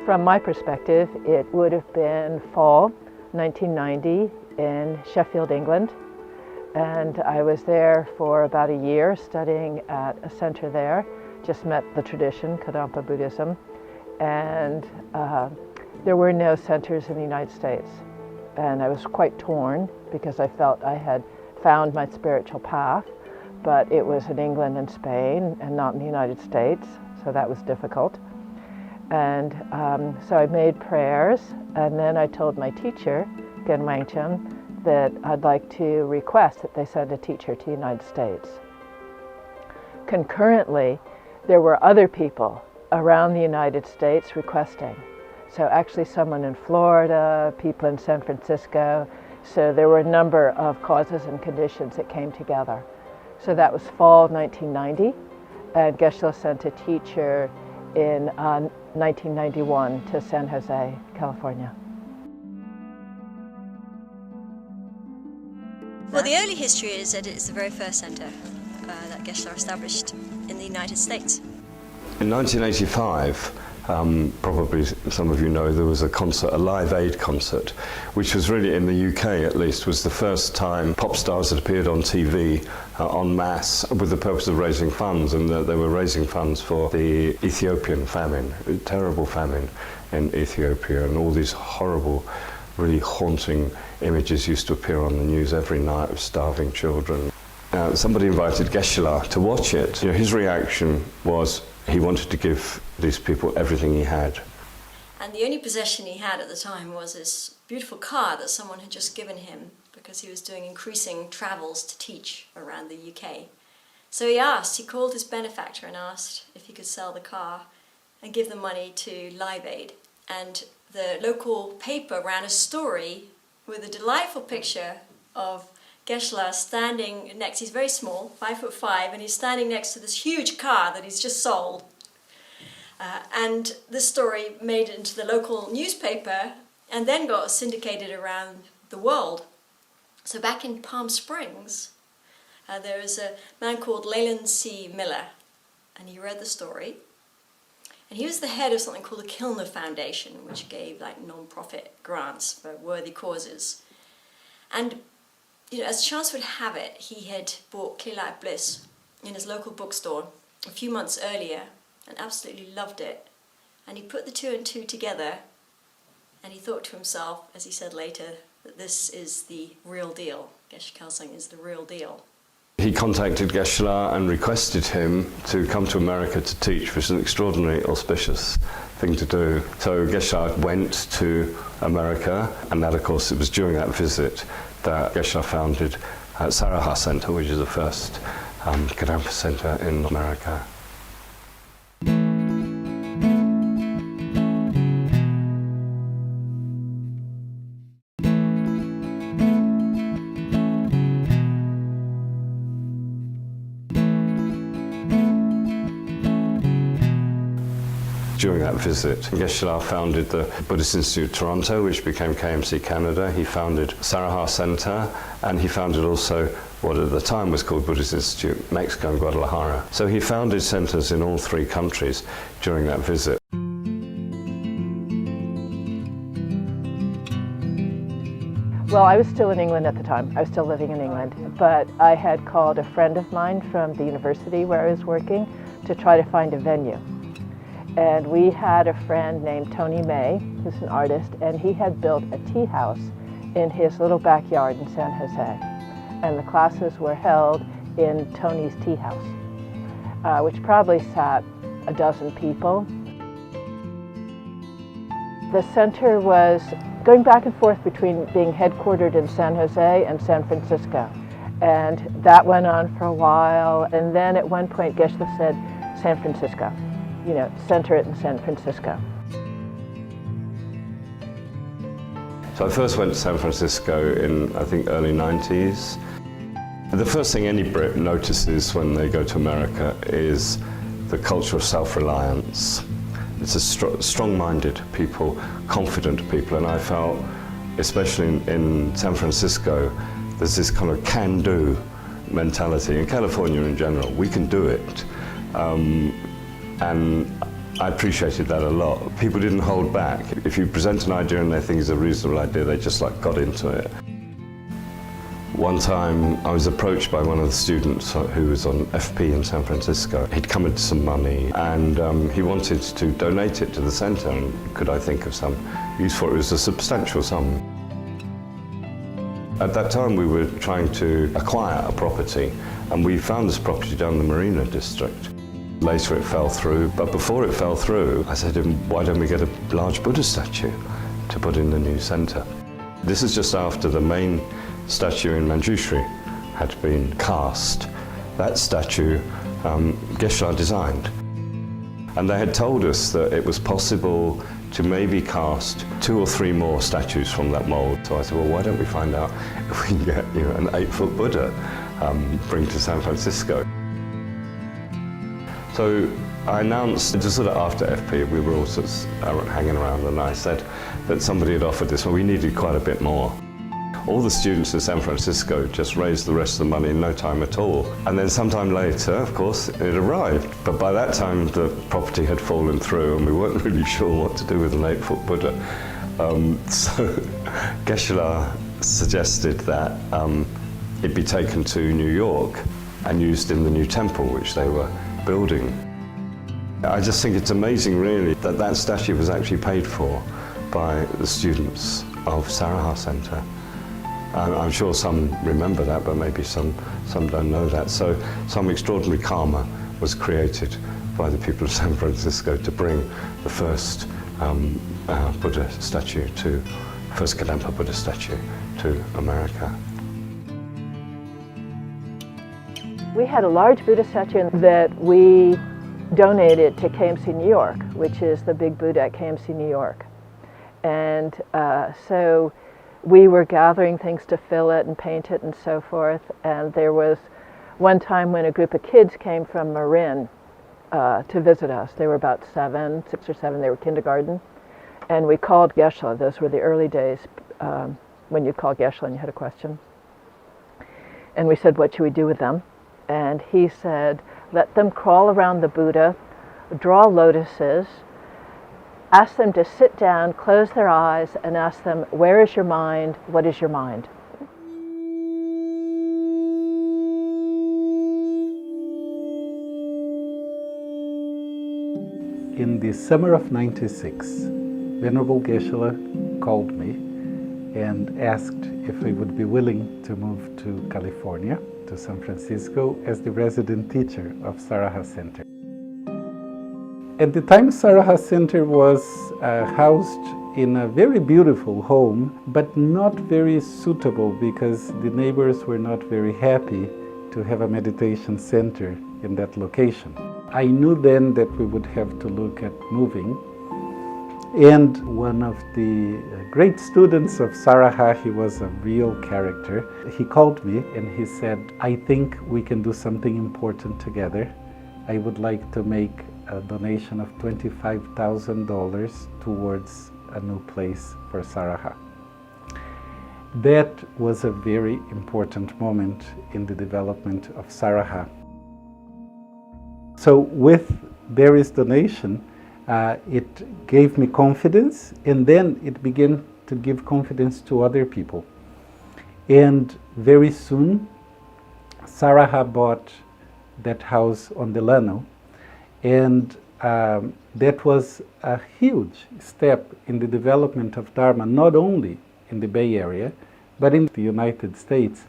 From my perspective, it would have been fall 1990 in Sheffield, England. And I was there for about a year studying at a center there. Just met the tradition, Kadampa Buddhism. And there were no centers in the United States. And I was quite torn because I felt I had found my spiritual path, but it was in England and Spain and not in the United States, so that was difficult. And so I made prayers, and then I told my teacher, Genwangchen, that I'd like to request that they send a teacher to the United States. Concurrently, there were other people around the United States requesting. So actually someone in Florida, people in San Francisco. So there were a number of causes and conditions that came together. So that was fall 1990, and Geshe-la sent a teacher in 1991 to San Jose, California. Well, the early history is that it's the very first center that Geshe-la established in the United States. In 1985, probably some of you know, there was a concert, a Live Aid concert, which was really, in the UK at least, was the first time pop stars had appeared on TV en masse with the purpose of raising funds, and they were raising funds for the Ethiopian famine, a terrible famine in Ethiopia, and all these horrible, really haunting images used to appear on the news every night of starving children. Somebody invited Geshe-la to watch it. You know, his reaction was he wanted to give these people everything he had. And the only possession he had at the time was this beautiful car that someone had just given him because he was doing increasing travels to teach around the UK. So he called his benefactor and asked if he could sell the car and give the money to Live Aid. And the local paper ran a story with a delightful picture of Geshe-la standing next, he's very small, 5'5", and he's standing next to this huge car that he's just sold. And this story made it into the local newspaper and then got syndicated around the world. So back in Palm Springs, there is a man called Leland C. Miller, and he read the story. And he was the head of something called the Kilner Foundation, which gave like non-profit grants for worthy causes. And as chance would have it, he had bought Clear Light Bliss in his local bookstore a few months earlier and absolutely loved it. And he put the two and two together, and he thought to himself, as he said later, that this is the real deal. Geshe Kelsang is the real deal. He contacted Geshe-la and requested him to come to America to teach, which is an extraordinarily auspicious thing to do. So Geshe-la went to America, and that, of course, it was during that visit that Geshe-la founded Saraha Center, which is the first Kadampa center in America. During that visit, Geshe-la founded the Buddhist Institute Toronto, which became KMC Canada. He founded Saraha Center, and he founded also what at the time was called Buddhist Institute Mexico and Guadalajara. So he founded centers in all three countries during that visit. Well, I was still in England at the time. I was still living in England, but I had called a friend of mine from the university where I was working to try to find a venue. And we had a friend named Tony May, who's an artist, and he had built a tea house in his little backyard in San Jose. And the classes were held in Tony's tea house, which probably sat a dozen people. The center was going back and forth between being headquartered in San Jose and San Francisco. And that went on for a while. And then at one point, Geshe-la said, San Francisco. Center it in San Francisco. So I first went to San Francisco in, I think, early 90s. The first thing any Brit notices when they go to America is the culture of self-reliance. It's a strong-minded people, confident people, and I felt, especially in San Francisco, there's this kind of can-do mentality. In California in general, we can do it. And I appreciated that a lot. People didn't hold back. If you present an idea and they think it's a reasonable idea, they just got into it. One time I was approached by one of the students who was on FP in San Francisco. He'd come into some money and he wanted to donate it to the centre, and could I think of some use for it? It was a substantial sum. At that time we were trying to acquire a property, and we found this property down in the Marina district. Later it fell through, but before it fell through, I said to him, why don't we get a large Buddha statue to put in the new centre? This is just after the main statue in Manjushri had been cast. That statue Geshe-la designed. And they had told us that it was possible to maybe cast 2 or 3 more statues from that mould. So I said, well, why don't we find out if we can get an 8-foot Buddha, bring to San Francisco. So I announced, just sort of after FP, we were all sort of hanging around, and I said that somebody had offered this, well, we needed quite a bit more. All the students in San Francisco just raised the rest of the money in no time at all. And then sometime later, of course, it arrived. But by that time, the property had fallen through and we weren't really sure what to do with an 8-foot Buddha. So Geshe-la suggested that it be taken to New York and used in the new temple which they were building. I just think it's amazing, really, that that statue was actually paid for by the students of Saraha Center. I'm sure some remember that, but maybe some don't know that. So some extraordinary karma was created by the people of San Francisco to bring the first Buddha statue first Kadampa Buddha statue to America. We had a large Buddha statue that we donated to KMC New York, which is the big Buddha at KMC New York. And so we were gathering things to fill it and paint it and so forth. And there was one time when a group of kids came from Marin to visit us. They were about 6 or 7, they were kindergarten. And we called Geshe-la. Those were the early days when you called Geshe-la and you had a question. And we said, what should we do with them? And he said, let them crawl around the Buddha, draw lotuses, ask them to sit down, close their eyes, and ask them, where is your mind? What is your mind? In the summer of '96, Venerable Geshe-la called me and asked if I would be willing to move to California, to San Francisco, as the resident teacher of Saraha Center. At the time, Saraha Center was housed in a very beautiful home, but not very suitable because the neighbors were not very happy to have a meditation center in that location. I knew then that we would have to look at moving. And one of the great students of Saraha, he was a real character, he called me and he said, I think we can do something important together. I would like to make a donation of $25,000 towards a new place for Saraha. That was a very important moment in the development of Saraha. So with Barry's donation, it gave me confidence, and then it began to give confidence to other people. And very soon, Saraha bought that house on Delano, and that was a huge step in the development of Dharma, not only in the Bay Area, but in the United States.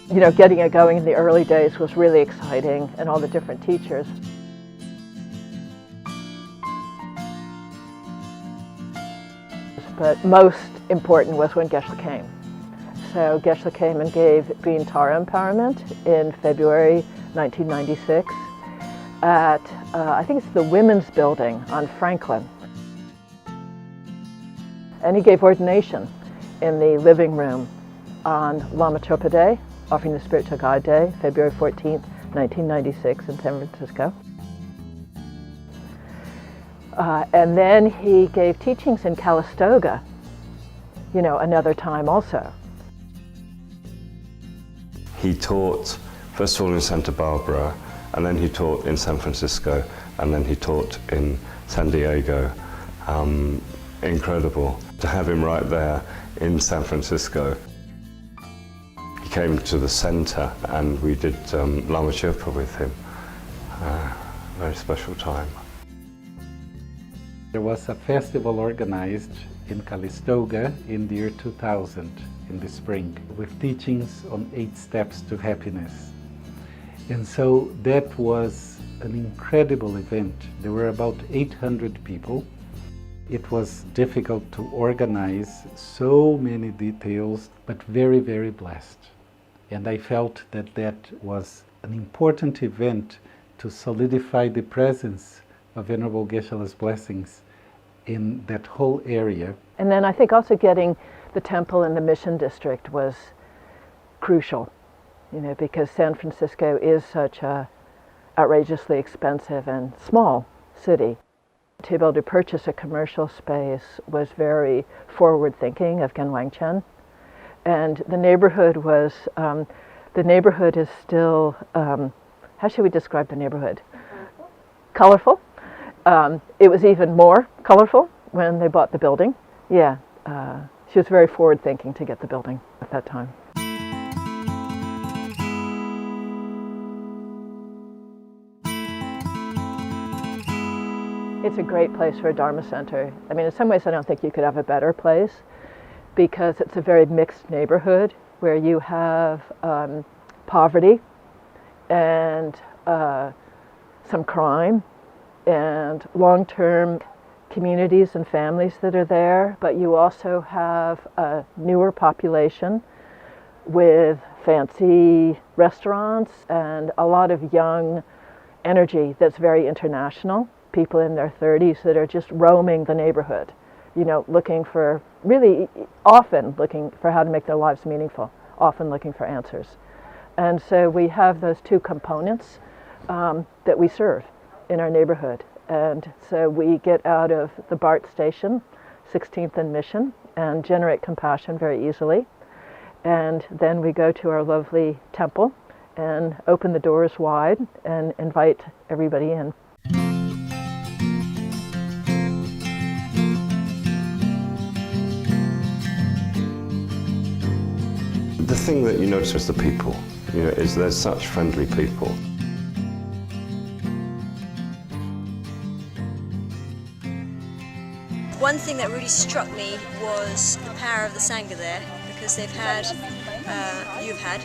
You know, getting it going in the early days was really exciting, and all the different teachers. But most important was when Geshe-la came. So Geshe-la came and gave Green Tara Empowerment in February 1996 at, I think it's the Women's Building on Franklin. And he gave ordination in the living room on Lama Chopa Day, offering the Spiritual Guide Day, February 14th, 1996 in San Francisco. And then he gave teachings in Calistoga, another time also. He taught first of all in Santa Barbara, and then he taught in San Francisco, and then he taught in San Diego. Incredible to have him right there in San Francisco. He came to the center and we did Lama Sherpa with him. Very special time. There was a festival organized in Calistoga in the year 2000 in the spring with teachings on 8 steps to happiness. And so that was an incredible event. There were about 800 people. It was difficult to organize so many details, but very, very blessed. And I felt that that was an important event to solidify the presence of Venerable Geshe-la's blessings in that whole area. And then I think also getting the temple in the Mission District was crucial, because San Francisco is such a outrageously expensive and small city. To be able to purchase a commercial space was very forward-thinking of Gen Wangchen. And the neighborhood was, is still, how should we describe the neighborhood? Colorful. It was even more colorful when they bought the building. Yeah, she was very forward-thinking to get the building at that time. It's a great place for a Dharma center. I mean, in some ways I don't think you could have a better place because it's a very mixed neighborhood where you have poverty and some crime and long-term communities and families that are there, but you also have a newer population with fancy restaurants and a lot of young energy that's very international. People in their 30s that are just roaming the neighborhood, looking for, really often looking for how to make their lives meaningful, often looking for answers. And so we have those two components that we serve in our neighborhood. And so we get out of the BART station, 16th and Mission, and generate compassion very easily. And then we go to our lovely temple and open the doors wide and invite everybody in. The thing that you notice is the people, is there's such friendly people. One thing that really struck me was the power of the Sangha there, because they've had, you've had,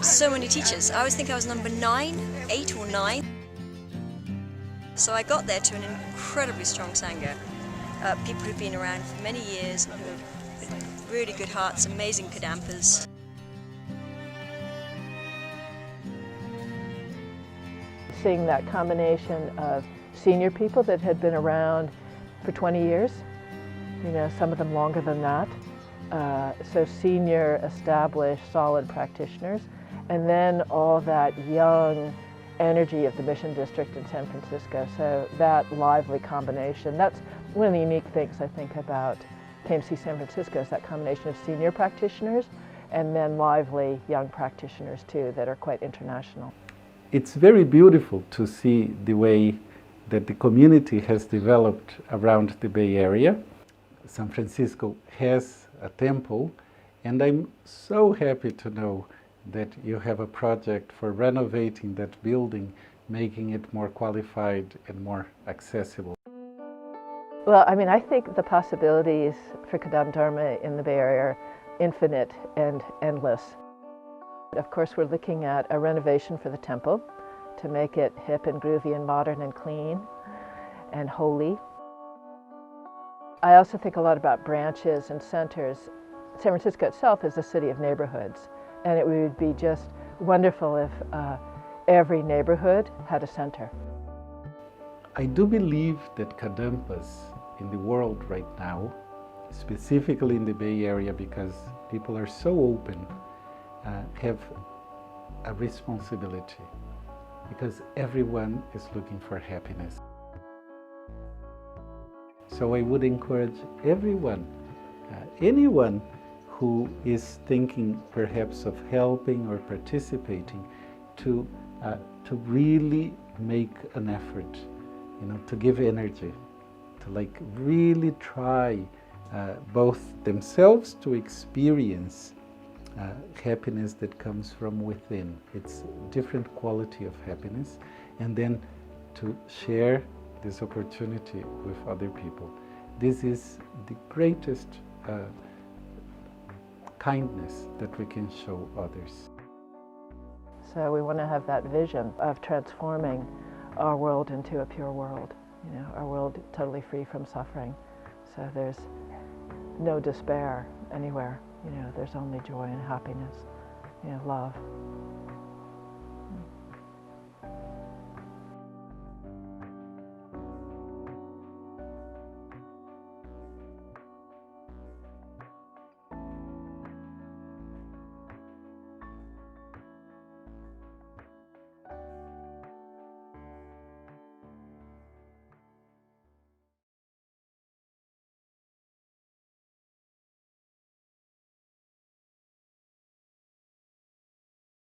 so many teachers. I always think I was number 8 or 9. So I got there to an incredibly strong Sangha. People who've been around for many years and who have really good hearts, amazing Kadampas. Seeing that combination of senior people that had been around for 20 years, some of them longer than that. So senior, established, solid practitioners, and then all that young energy of the Mission District in San Francisco. So that lively combination, that's one of the unique things I think about KMC San Francisco, is that combination of senior practitioners and then lively young practitioners too that are quite international. It's very beautiful to see the way that the community has developed around the Bay Area. San Francisco has a temple, and I'm so happy to know that you have a project for renovating that building, making it more qualified and more accessible. Well, I mean, I think the possibilities for Kadampa Dharma in the Bay Area are infinite and endless. Of course, we're looking at a renovation for the temple to make it hip and groovy and modern and clean and holy. I also think a lot about branches and centers. San Francisco itself is a city of neighborhoods, and it would be just wonderful if every neighborhood had a center. I do believe that Kadampas in the world right now, specifically in the Bay Area, because people are so open, have a responsibility, because everyone is looking for happiness. So I would encourage everyone, anyone who is thinking perhaps of helping or participating to really make an effort, to give energy, to like really try both themselves to experience happiness that comes from within. It's a different quality of happiness, and then to share this opportunity with other people. This is the greatest kindness that we can show others. So we want to have that vision of transforming our world into a pure world, our world totally free from suffering. So there's no despair anywhere, there's only joy and happiness, love.